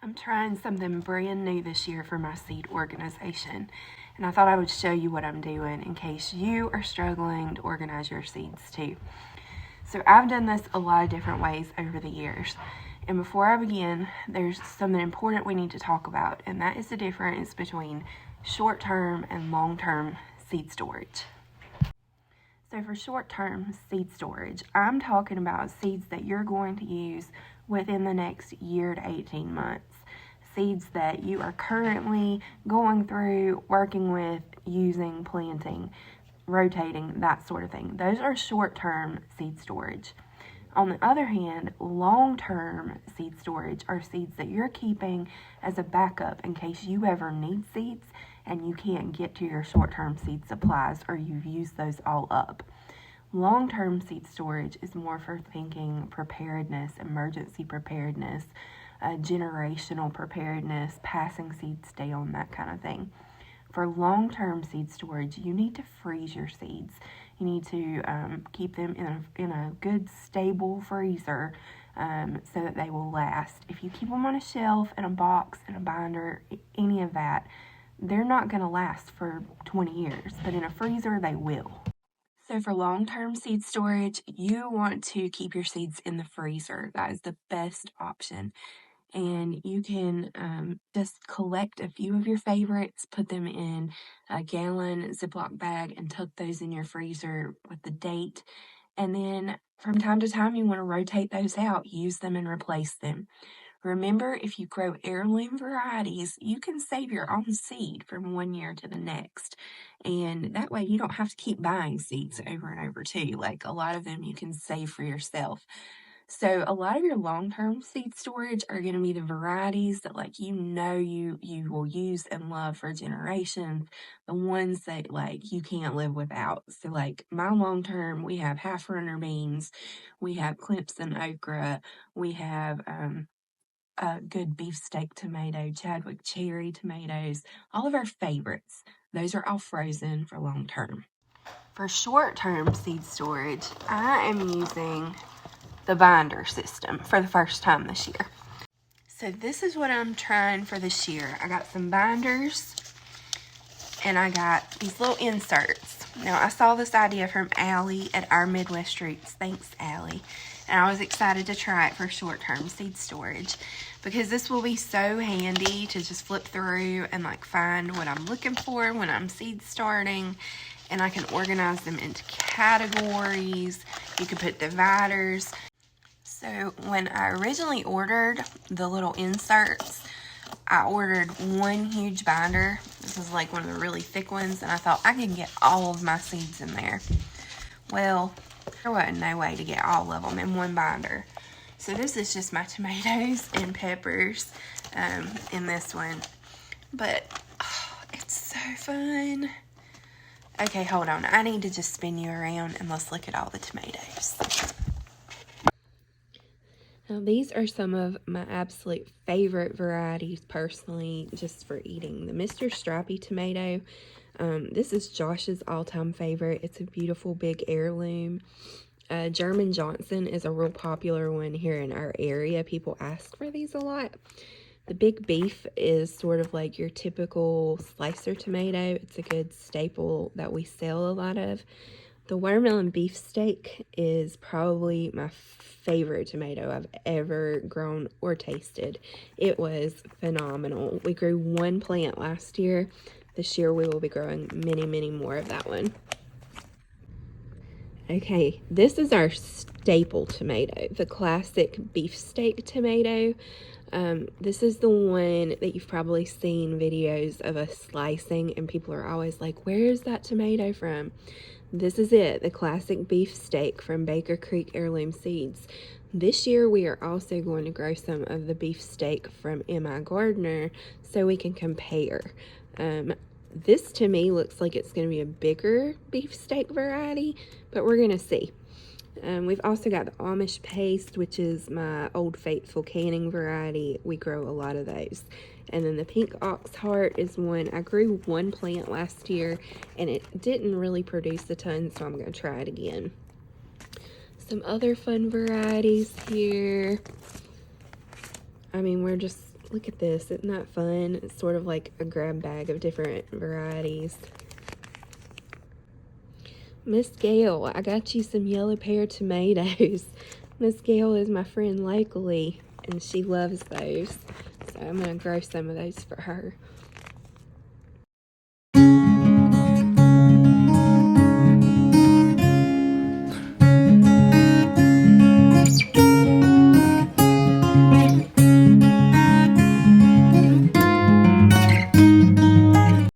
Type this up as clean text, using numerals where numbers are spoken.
I'm trying something brand new this year for my seed organization, and I thought I would show you what I'm doing in case you are struggling to organize your seeds too. So I've done this a lot of different ways over the years. And before I begin, there's something important we need to talk about, and that is the difference between short-term and long-term seed storage. So for short-term seed storage, I'm talking about seeds that you're going to use within the next year to 18 months. Seeds that you are currently going through, working with, using, planting, rotating, that sort of thing. Those are short-term seed storage. On the other hand, long-term seed storage are seeds that you're keeping as a backup in case you ever need seeds and you can't get to your short-term seed supplies or you've used those all up. Long-term seed storage is more for thinking preparedness, emergency preparedness, generational preparedness, passing seeds down, that kind of thing. For long-term seed storage, you need to freeze your seeds. You need to keep them in a good, stable freezer so that they will last. If you keep them on a shelf, in a box, in a binder, any of that, they're not going to last for 20 years, but in a freezer, they will. So for long-term seed storage, you want to keep your seeds in the freezer. That is the best option. And you can just collect a few of your favorites, put them in a gallon Ziploc bag, and tuck those in your freezer with the date. And then from time to time, you want to rotate those out, use them and replace them. Remember, if you grow heirloom varieties, you can save your own seed from one year to the next. And that way you don't have to keep buying seeds over and over too. Like a lot of them you can save for yourself. So a lot of your long-term seed storage are going to be the varieties that you will use and love for generations, the ones that you can't live without. So like my long-term, we have half runner beans, we have Clemson okra, we have a good beefsteak tomato, Chadwick cherry tomatoes, all of our favorites. Those are all frozen for long term. For short term seed storage, I am using the binder system for the first time this year. So this is what I'm trying for this year. I got some binders and I got these little inserts. Now I saw this idea from Allie at Our Midwest Roots. Thanks, Allie. And I was excited to try it for short-term seed storage because this will be so handy to just flip through and find what I'm looking for when I'm seed starting, and I can organize them into categories. You can put dividers. So when I originally ordered the little inserts, I ordered one huge binder. This is one of the really thick ones, and I thought I could get all of my seeds in there. Well, there wasn't no way to get all of them in one binder. So this is just my tomatoes and peppers in this one. But it's so fun. Okay, hold on. I need to just spin you around and let's look at all the tomatoes. Now these are some of my absolute favorite varieties personally, just for eating. The Mr. Stripey tomato. This is Josh's all-time favorite. It's a beautiful big heirloom. German Johnson is a real popular one here in our area. People ask for these a lot. The Big Beef is sort of like your typical slicer tomato. It's a good staple that we sell a lot of. The Watermelon Beefsteak is probably my favorite tomato I've ever grown or tasted. It was phenomenal. We grew one plant last year. This year we will be growing many, many more of that one. Okay, this is our staple tomato, the classic beefsteak tomato. This is the one that you've probably seen videos of us slicing, and people are always like, where is that tomato from? This is it, the classic beefsteak from Baker Creek Heirloom Seeds. This year we are also going to grow some of the beefsteak from M.I. Gardner so we can compare. This to me looks like it's going to be a bigger beefsteak variety, but we're going to see. We've also got the Amish paste, which is my Old Faithful canning variety. We grow a lot of those. And then the Pink Ox Heart is one. I grew one plant last year and it didn't really produce a ton, so I'm going to try it again. Some other fun varieties here. I mean, we're just Look at this. Isn't that fun? It's sort of like a grab bag of different varieties. Miss Gail, I got you some yellow pear tomatoes. Miss Gail is my friend locally, and she loves those. So I'm going to grow some of those for her.